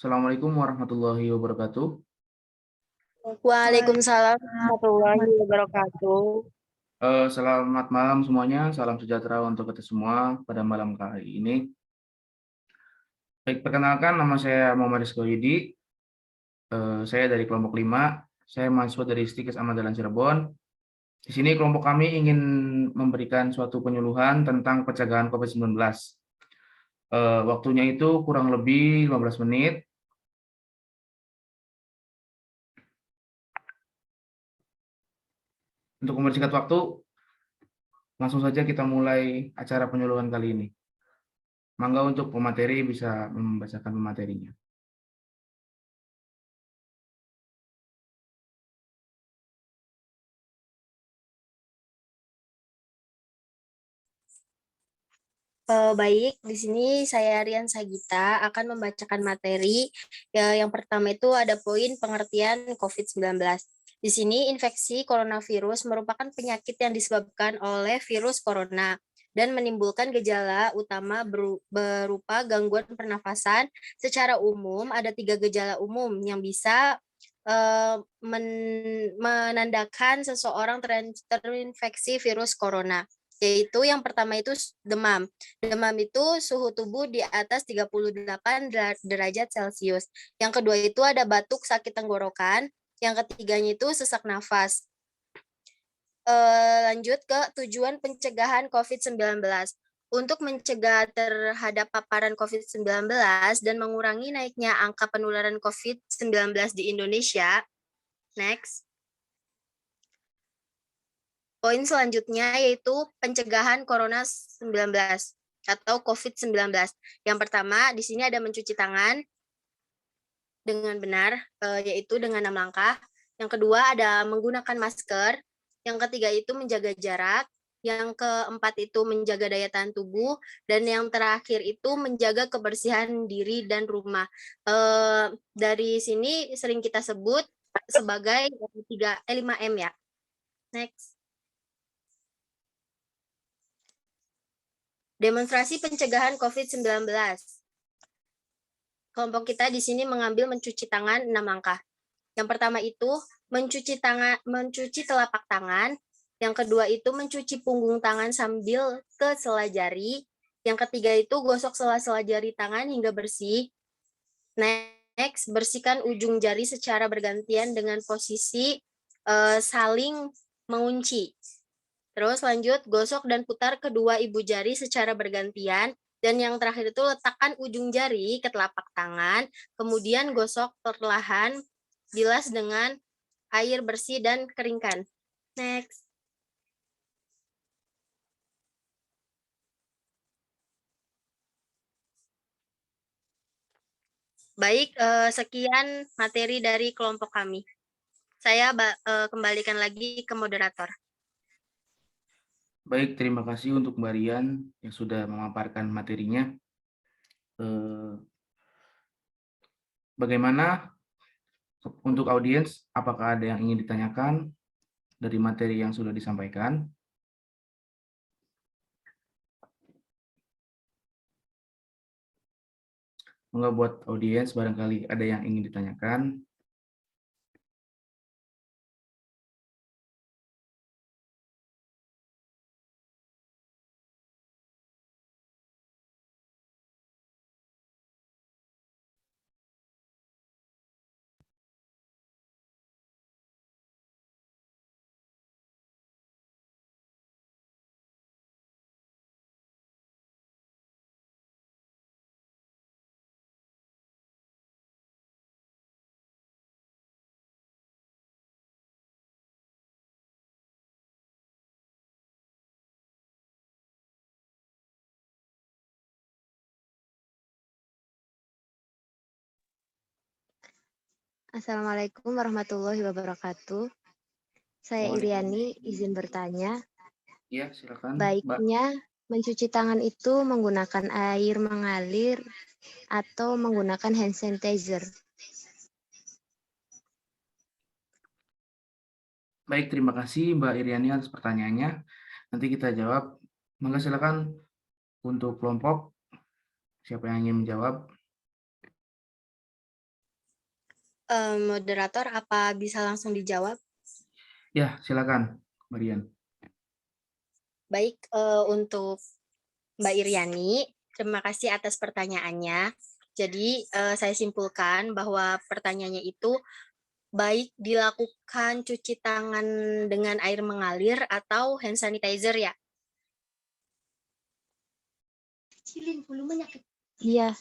Assalamualaikum warahmatullahi wabarakatuh. Waalaikumsalam warahmatullahi wabarakatuh. Selamat malam semuanya, salam sejahtera untuk kita semua pada malam kali ini. Baik, perkenalkan nama saya Muhammad Rizko Yudi. Saya dari kelompok 5. Saya mahasiswa dari Stikes Ahmad Dahlan Cirebon. Di sini kelompok kami ingin memberikan suatu penyuluhan tentang pencegahan COVID-19. Waktunya itu kurang lebih 15 menit. Untuk mempersingkat waktu, langsung saja kita mulai acara penyuluhan kali ini. Mangga untuk pemateri bisa membacakan pematerinya. Baik, di sini saya Rian Sagita akan membacakan materi. Yang pertama itu ada poin pengertian COVID-19. Di sini infeksi coronavirus merupakan penyakit yang disebabkan oleh virus corona dan menimbulkan gejala utama berupa gangguan pernafasan. Secara umum ada 3 gejala umum yang bisa menandakan seseorang terinfeksi virus corona, yaitu yang pertama itu demam. Demam itu suhu tubuh di atas 38 derajat Celcius. Yang kedua itu ada batuk, sakit tenggorokan. Yang ketiganya itu sesak nafas. Lanjut ke tujuan pencegahan COVID-19. Untuk mencegah terhadap paparan COVID-19 dan mengurangi naiknya angka penularan COVID-19 di Indonesia. Next. Poin selanjutnya yaitu pencegahan Corona-19 atau COVID-19. Yang pertama, di sini ada mencuci tangan dengan benar, yaitu dengan 6 langkah. Yang kedua ada menggunakan masker. Yang ketiga itu menjaga jarak. Yang keempat itu menjaga daya tahan tubuh. Dan yang terakhir itu menjaga kebersihan diri dan rumah. Dari sini sering kita sebut sebagai 5M ya. Next. Demonstrasi pencegahan COVID-19. Kelompok kita di sini mengambil mencuci tangan 6 langkah. Yang pertama itu mencuci telapak tangan. Yang kedua itu mencuci punggung tangan sambil ke sela jari. Yang ketiga itu gosok sela-sela jari tangan hingga bersih. Next, bersihkan ujung jari secara bergantian dengan posisi saling mengunci. Terus lanjut, gosok dan putar kedua ibu jari secara bergantian. Dan yang terakhir itu letakkan ujung jari ke telapak tangan, kemudian gosok perlahan, bilas dengan air bersih dan keringkan. Next. Baik, sekian materi dari kelompok kami. Saya kembalikan lagi ke moderator. Baik, terima kasih untuk Mbak Rian yang sudah memaparkan materinya. Bagaimana untuk audiens, apakah ada yang ingin ditanyakan dari materi yang sudah disampaikan? Monggo buat audiens barangkali ada yang ingin ditanyakan. Assalamualaikum warahmatullahi wabarakatuh. Saya Iriani, izin bertanya. Iya, silakan, Mbak. Baiknya mencuci tangan itu menggunakan air mengalir atau menggunakan hand sanitizer? Baik, terima kasih Mbak Iriani atas pertanyaannya. Nanti kita jawab. Monggo silakan untuk kelompok, siapa yang ingin menjawab? Moderator, apa bisa langsung dijawab? Ya, silakan, Marian. Baik, untuk Mbak Iriani, terima kasih atas pertanyaannya. Jadi, saya simpulkan bahwa pertanyaannya itu baik dilakukan cuci tangan dengan air mengalir atau hand sanitizer ya? Kecilin volumenya. Iya,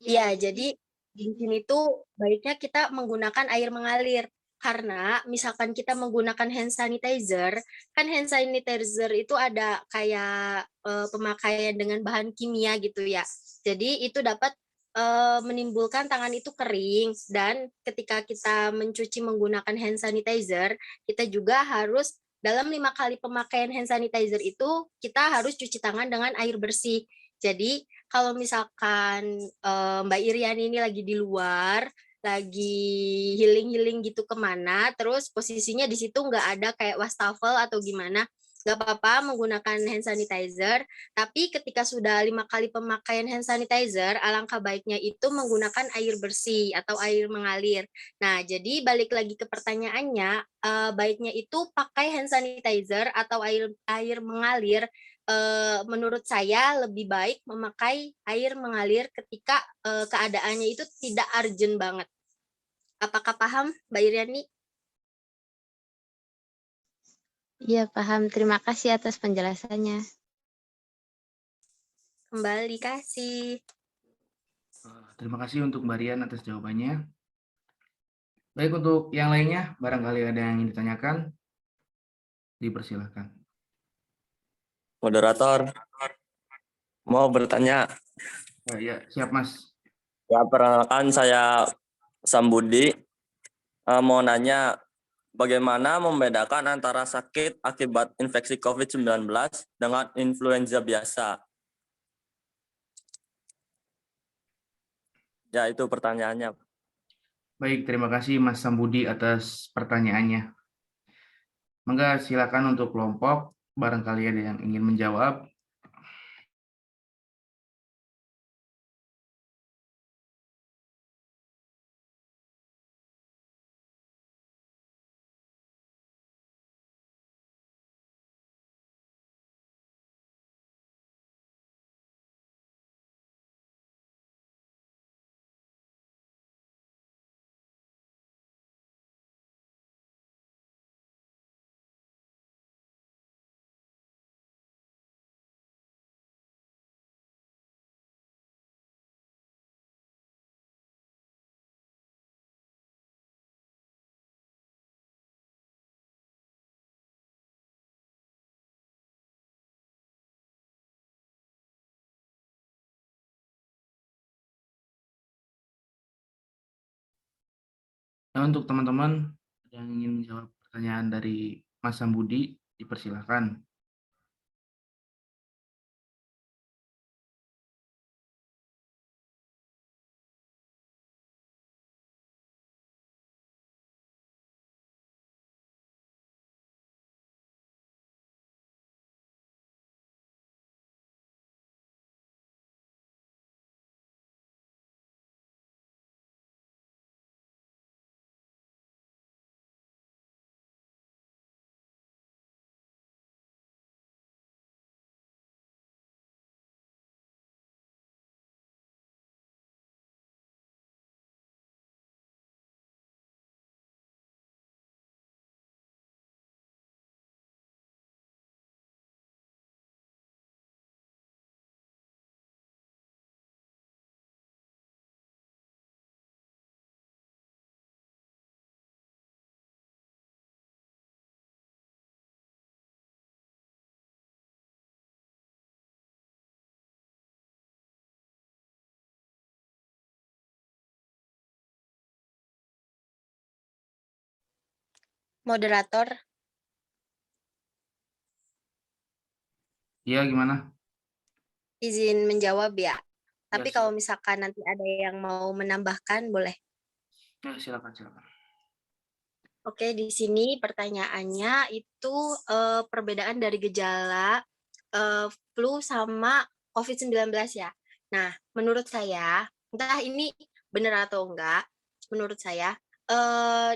Iya, jadi di sini tuh baiknya kita menggunakan air mengalir. Karena misalkan kita menggunakan hand sanitizer, kan hand sanitizer itu ada kayak pemakaian dengan bahan kimia gitu ya. Jadi itu dapat menimbulkan tangan itu kering dan ketika kita mencuci menggunakan hand sanitizer, kita juga harus dalam 5 kali pemakaian hand sanitizer itu kita harus cuci tangan dengan air bersih. Jadi kalau misalkan Mbak Iriani ini lagi di luar, lagi healing-healing gitu kemana, terus posisinya di situ nggak ada kayak wastafel atau gimana, nggak apa-apa menggunakan hand sanitizer, tapi ketika sudah 5 kali pemakaian hand sanitizer, alangkah baiknya itu menggunakan air bersih atau air mengalir. Nah, jadi balik lagi ke pertanyaannya, baiknya itu pakai hand sanitizer atau air mengalir. Menurut saya lebih baik memakai air mengalir ketika keadaannya itu tidak urgent banget. Apakah paham, Mbak Iriani? iya paham. Terima kasih atas penjelasannya. Kembali kasih. Terima kasih untuk Marian atas jawabannya. Baik, untuk yang lainnya, barangkali ada yang ingin ditanyakan, dipersilahkan. Moderator, mau bertanya. Ya, siap Mas. Ya, perkenalkan saya Sambudi. Mau nanya, bagaimana membedakan antara sakit akibat infeksi COVID-19 dengan influenza biasa? Ya, itu pertanyaannya. Baik, terima kasih Mas Sambudi atas pertanyaannya. Mangga silakan untuk kelompok, barangkali ada yang ingin menjawab. Nah, untuk teman-teman yang ingin menjawab pertanyaan dari Mas Sambudi, dipersilahkan. Moderator, Iya, gimana? izin menjawab ya. Tapi Ya, kalau misalkan nanti ada yang mau menambahkan, boleh. silakan, silakan. Oke, di sini pertanyaannya itu perbedaan dari gejala flu sama COVID-19 ya. Nah, menurut saya, entah ini benar atau enggak, menurut saya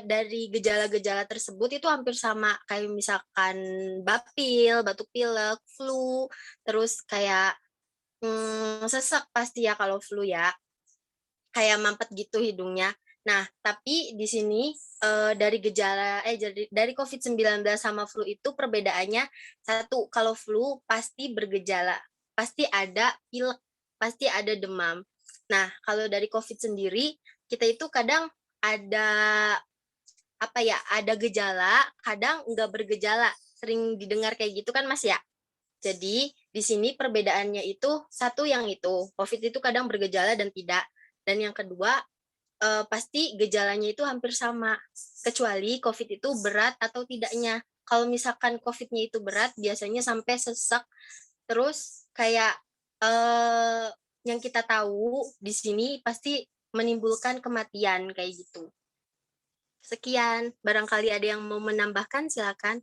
dari gejala-gejala tersebut itu hampir sama kayak misalkan bapil, batuk pilek, flu, terus kayak sesek pasti ya kalau flu ya, kayak mampet gitu hidungnya. Nah, tapi di sini dari gejala dari COVID-19 sama flu itu perbedaannya satu, kalau flu pasti bergejala, pasti ada pilek, pasti ada demam. Nah, kalau dari COVID sendiri kita itu kadang ada ada gejala, kadang nggak bergejala. Sering didengar kayak gitu kan Mas ya? Jadi di sini perbedaannya itu satu yang itu, COVID itu kadang bergejala dan tidak. Dan yang kedua, pasti gejalanya itu hampir sama, kecuali COVID itu berat atau tidaknya. Kalau misalkan COVID-nya itu berat, biasanya sampai sesak, terus kayak yang kita tahu di sini pasti menimbulkan kematian kayak gitu. Sekian, barangkali ada yang mau menambahkan, silakan.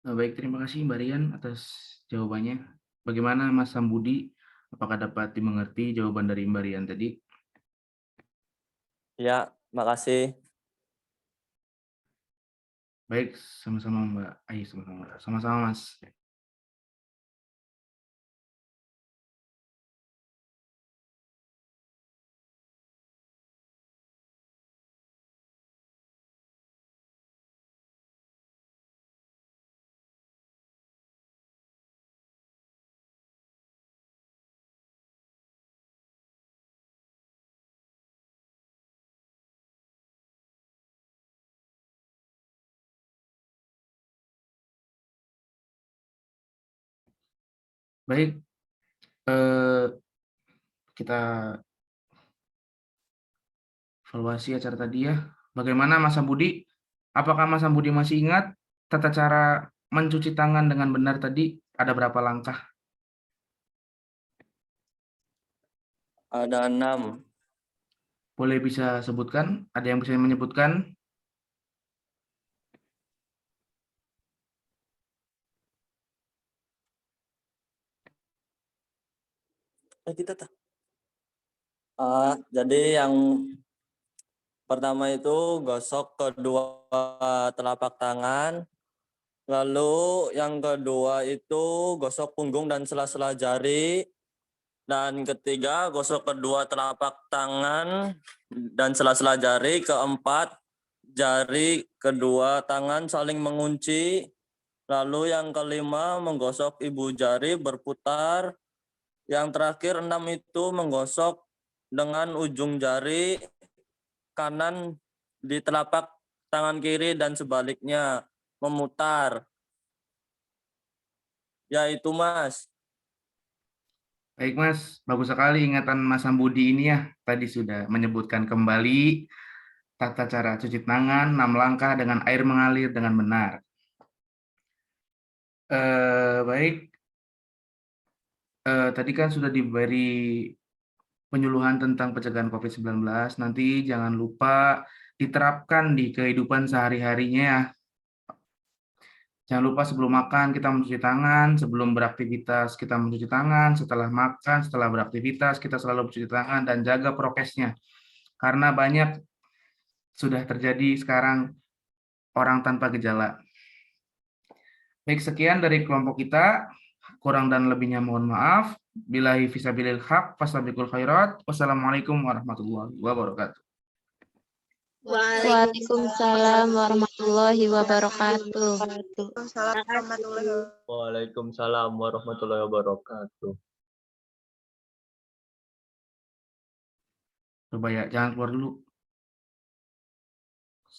Baik, terima kasih Mbak Rian atas jawabannya. Bagaimana Mas Sambudi? Apakah dapat dimengerti jawaban dari Mbak Rian tadi? Ya, makasih. Baik, sama-sama Mbak Ayu, sama-sama Mas. Baik, kita evaluasi acara tadi ya. Bagaimana Mas Sambudi? Apakah Mas Sambudi masih ingat tata cara mencuci tangan dengan benar tadi ada berapa langkah? Ada 6. Boleh bisa sebutkan? Ada yang bisa menyebutkan? Jadi yang pertama itu gosok kedua telapak tangan, lalu yang kedua itu gosok punggung dan sela-sela jari, dan ketiga gosok kedua telapak tangan dan sela-sela jari, keempat jari kedua tangan saling mengunci, lalu yang kelima menggosok ibu jari berputar, yang terakhir 6 itu menggosok dengan ujung jari kanan di telapak tangan kiri dan sebaliknya memutar. Ya itu Mas. Baik Mas, bagus sekali ingatan Mas Sambudi ini ya. Tadi sudah menyebutkan kembali tata cara cuci tangan, 6 langkah dengan air mengalir dengan benar. Baik, tadi kan sudah diberi penyuluhan tentang pencegahan COVID-19. Nanti jangan lupa diterapkan di kehidupan sehari-harinya ya. Jangan lupa sebelum makan kita mencuci tangan, sebelum beraktivitas kita mencuci tangan, setelah makan, setelah beraktivitas kita selalu mencuci tangan dan jaga prokesnya. Karena banyak sudah terjadi sekarang orang tanpa gejala. Baik, sekian dari kelompok kita. Kurang dan lebihnya mohon maaf. Billahi fisabilil haq, fastabiqul khairat. Wassalamualaikum warahmatullahi wabarakatuh. Waalaikumsalam warahmatullahi wabarakatuh. Waalaikumsalam warahmatullahi wabarakatuh. Coba ya, jangan keluar dulu.